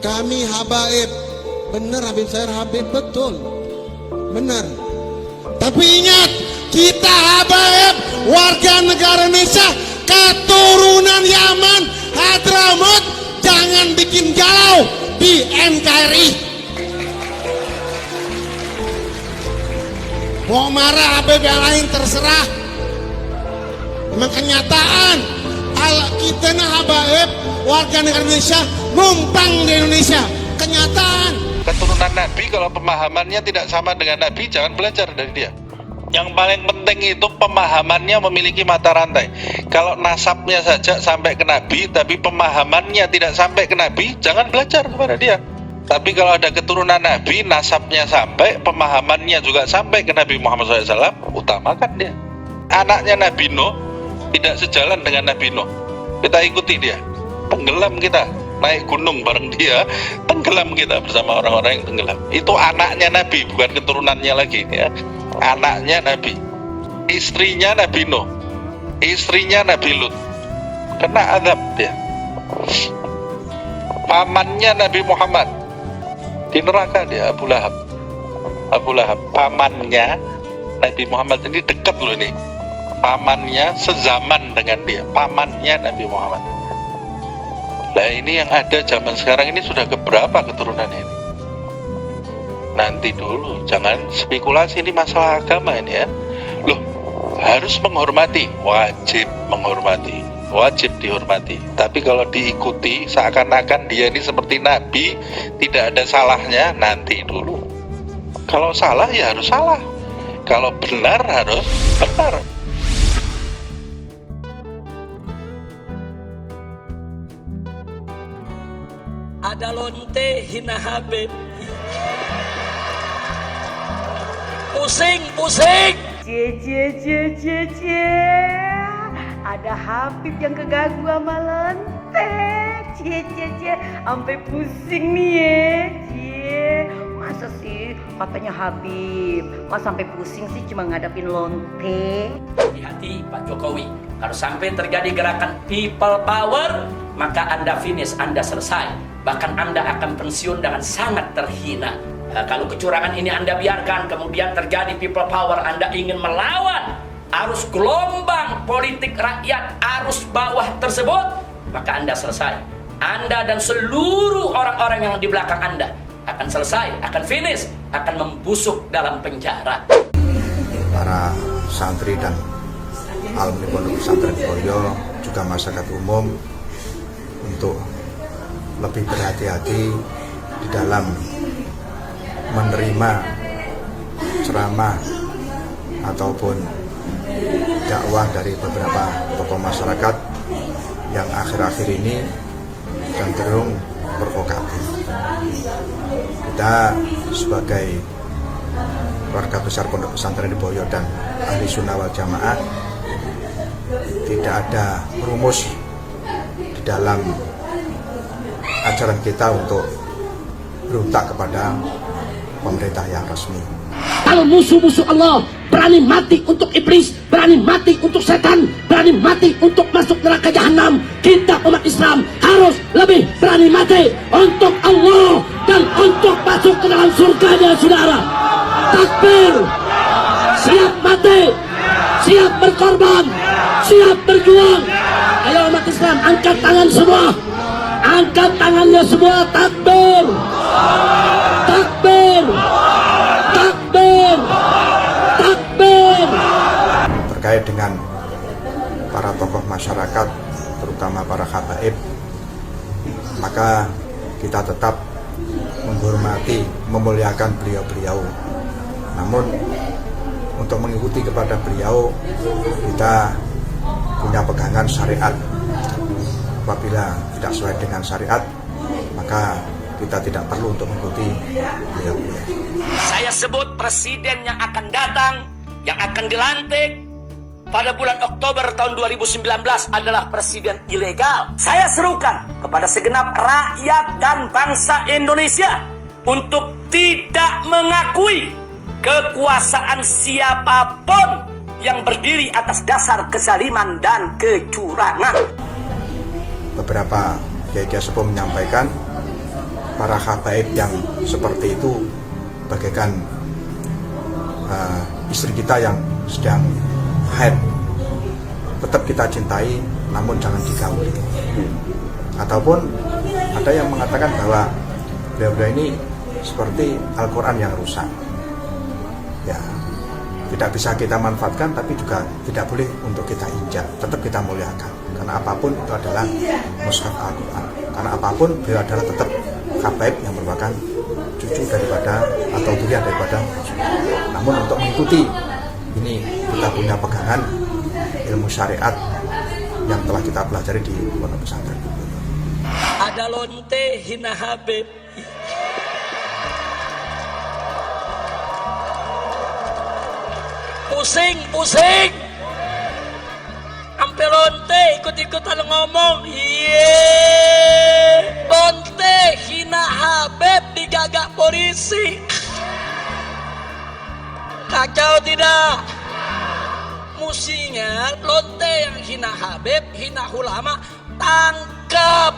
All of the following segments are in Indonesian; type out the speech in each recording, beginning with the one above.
Kami habaib. Benar Habib Syahir Habib, betul. Benar. Tapi ingat, kita habaib warga negara Indonesia, keturunan Yaman, Hadramaut. Jangan bikin galau di NKRI. Mau marah Habib yang lain terserah. Memang kenyataan kita habaib warga negara Indonesia numpang di Indonesia. Kenyataan. Keturunan Nabi kalau pemahamannya tidak sama dengan Nabi, jangan belajar dari dia. Yang paling penting itu pemahamannya memiliki mata rantai. Kalau nasabnya saja sampai ke Nabi, tapi pemahamannya tidak sampai ke Nabi, jangan belajar kepada dia. Tapi kalau ada keturunan Nabi, nasabnya sampai, pemahamannya juga sampai ke Nabi Muhammad SAW, utamakan dia. Anaknya Nabi Nuh tidak sejalan dengan Nabi Nuh. Kita ikuti dia, tenggelam kita. Naik gunung bareng dia, tenggelam kita bersama orang-orang yang tenggelam. Itu anaknya Nabi, bukan keturunannya lagi ya. Anaknya Nabi, istrinya Nabi Nuh, istrinya Nabi Lut, kena azab dia. Pamannya Nabi Muhammad di neraka dia, Abu Lahab. Abu Lahab, pamannya Nabi Muhammad ini dekat loh ini. Pamannya sezaman dengan dia, pamannya Nabi Muhammad. Nah ini yang ada zaman sekarang ini sudah keberapa keturunannya ini? Nanti dulu, jangan spekulasi, ini masalah agama ini ya. Loh, harus menghormati, wajib menghormati, wajib dihormati. Tapi kalau diikuti seakan-akan dia ini seperti Nabi, tidak ada salahnya, nanti dulu. Kalau salah ya harus salah, kalau benar harus benar. Ada lonte hina Habib. Pusing. Cie. Ada Habib yang kegagu sama lonte. Cie. Sampai pusing nih ya. Cie. Masa sih katanya Habib, mas sampai pusing sih cuma ngadapin lonte. Hati-hati Pak Jokowi, kalau sampai terjadi gerakan people power, maka Anda finish, Anda selesai. Bahkan Anda akan pensiun dengan sangat terhina. Kalau kecurangan ini Anda biarkan, kemudian terjadi people power, Anda ingin melawan arus gelombang politik rakyat, arus bawah tersebut, maka Anda selesai. Anda dan seluruh orang-orang yang di belakang Anda akan selesai, akan finish, akan membusuk dalam penjara. Para santri dan alumni Pondok Pesantren Boyo, juga masyarakat umum untuk lebih berhati-hati di dalam menerima ceramah ataupun dakwah dari beberapa tokoh masyarakat yang akhir-akhir ini cenderung provokatif. Kita sebagai warga besar Pondok Pesantren Boyo dan ahli sunnah wal jamaah tidak ada rumus di dalam ajaran kita untuk berontak kepada pemerintah yang resmi. Kalau musuh-musuh Allah berani mati untuk iblis, berani mati untuk setan, berani mati untuk masuk neraka jahanam, kita umat Islam harus lebih berani mati untuk Allah dan untuk masuk ke dalam surganya, saudara. Takbir, siap mati, siap berkorban, siap berjuang. Ayo umat Islam, angkat tangan semua. Angkat tangannya semua, takbir, takbir, takbir, takbir. Terkait dengan para tokoh masyarakat, terutama para habaib, maka kita tetap menghormati, memuliakan beliau-beliau. Namun untuk mengikuti kepada beliau, kita punya pegangan syariat. Apabila tidak sesuai dengan syariat, maka kita tidak perlu untuk mengikuti beliau. Saya sebut presiden yang akan datang, yang akan dilantik pada bulan Oktober tahun 2019 adalah presiden ilegal. Saya serukan kepada segenap rakyat dan bangsa Indonesia untuk tidak mengakui kekuasaan siapapun yang berdiri atas dasar kezaliman dan kecurangan. Beberapa kiai sepuh menyampaikan para habaib yang seperti itu bagaikan istri kita yang sedang haid, tetap kita cintai namun jangan digauli. Ataupun ada yang mengatakan bahwa beliau ini seperti Al-Quran yang rusak, ya tidak bisa kita manfaatkan, tapi juga tidak boleh untuk kita injak, tetap kita muliakan, karena apapun itu adalah mushaf Al-Quran, karena apapun beliau adalah tetap habaib yang merupakan cucu daripada atau durian daripada Rasulullah. Namun untuk mengikuti ini kita punya pegangan ilmu syariat yang telah kita pelajari di pondok pesantren. Ada lonte hina Habib. Pusing. Ampe lonte ikut-ikutan ngomong. Lonte hina Habib digagak polisi. Kacau tidak? Musinya lonte yang hina Habib, hina ulama, tangkap,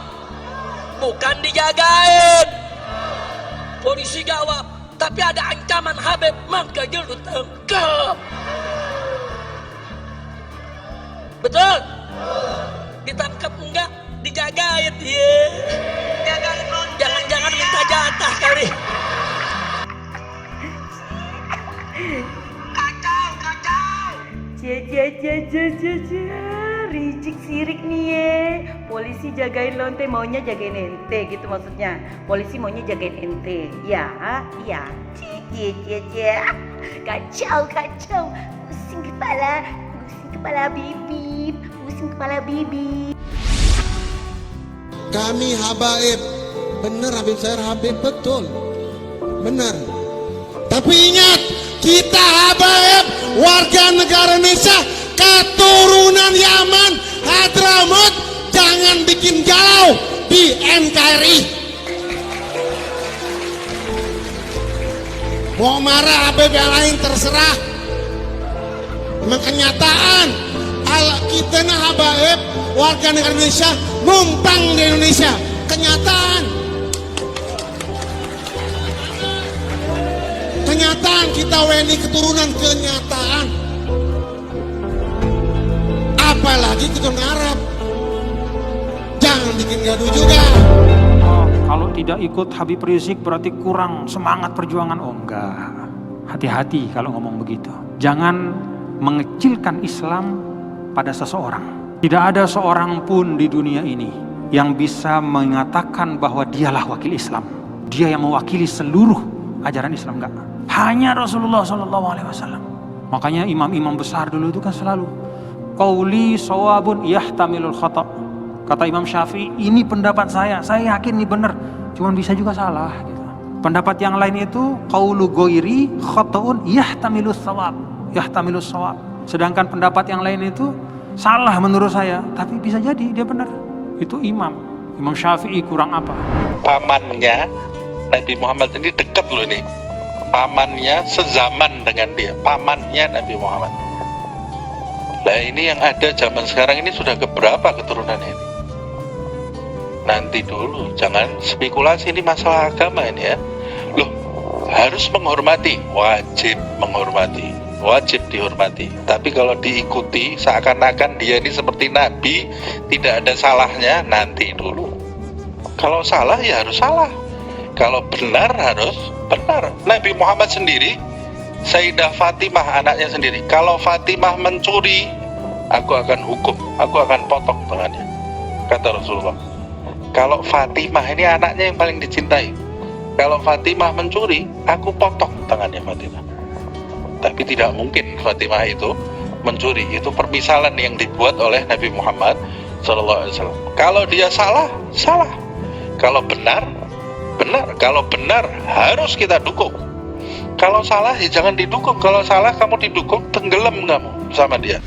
bukan dijagain. Polisi jawab, tapi ada ancaman Habib, maka jelut tangkap. Betul? Ditangkap enggak? Dijagain. Jangan-jangan minta jatah kali. Ricik sirik nih ye. Polisi jagain lonte, maunya jagain ente gitu maksudnya. Polisi maunya jagain ente. Ya. Kacau. Pusing kepala bibip. Kami habaib, bener Habib saya Habib, betul, bener. Tapi ingat, kita habaib warga negara Indonesia, keturunan Yaman, Hadramut, jangan bikin galau di NKRI. Mau marah Habib yang lain terserah. Memang kenyataan kita habaib warga negara Indonesia numpang di Indonesia, kenyataan kita WNI keturunan, kenyataan. Apalagi keturunan Arab, jangan bikin gaduh juga. Kalau tidak ikut Habib Rizik berarti kurang semangat perjuangan. Oh enggak, hati-hati kalau ngomong begitu. Jangan mengecilkan Islam pada seseorang. Tidak ada seorang pun di dunia ini yang bisa mengatakan bahwa dialah wakil Islam. Dia yang mewakili seluruh ajaran Islam, enggak. Hanya Rasulullah SAW. Makanya imam-imam besar dulu itu kan selalu qauli shawabun yahtamilul khata'. Kata Imam Syafi'i, ini pendapat saya yakin ini benar, cuman bisa juga salah gitu. Pendapat yang lain itu qaulu ghairi khata'un yahtamilus shawab. Sedangkan pendapat yang lain itu salah menurut saya, tapi bisa jadi dia benar. Itu Imam Syafi'i kurang apa? Pamannya Nabi Muhammad ini dekat loh ini. Pamannya sezaman dengan dia, pamannya Nabi Muhammad. Nah ini yang ada zaman sekarang ini sudah keberapa keturunannya ini? Nanti dulu, jangan spekulasi, ini masalah agama ini ya. Loh, harus menghormati, wajib menghormati, wajib dihormati. Tapi kalau diikuti seakan-akan dia ini seperti Nabi, tidak ada salahnya, nanti dulu. Kalau salah ya harus salah, kalau benar harus benar. Nabi Muhammad sendiri, Sayyidah Fatimah anaknya sendiri, kalau Fatimah mencuri, aku akan hukum, aku akan potong tangannya, kata Rasulullah. Kalau Fatimah ini anaknya yang paling dicintai, kalau Fatimah mencuri, aku potong tangannya Fatimah. Tapi tidak mungkin Fatimah itu mencuri, itu permisalan yang dibuat oleh Nabi Muhammad SAW. Kalau dia salah, salah. Kalau benar, benar. Kalau benar, harus kita dukung. Kalau salah, ya jangan didukung. Kalau salah, kamu didukung, tenggelam kamu sama dia.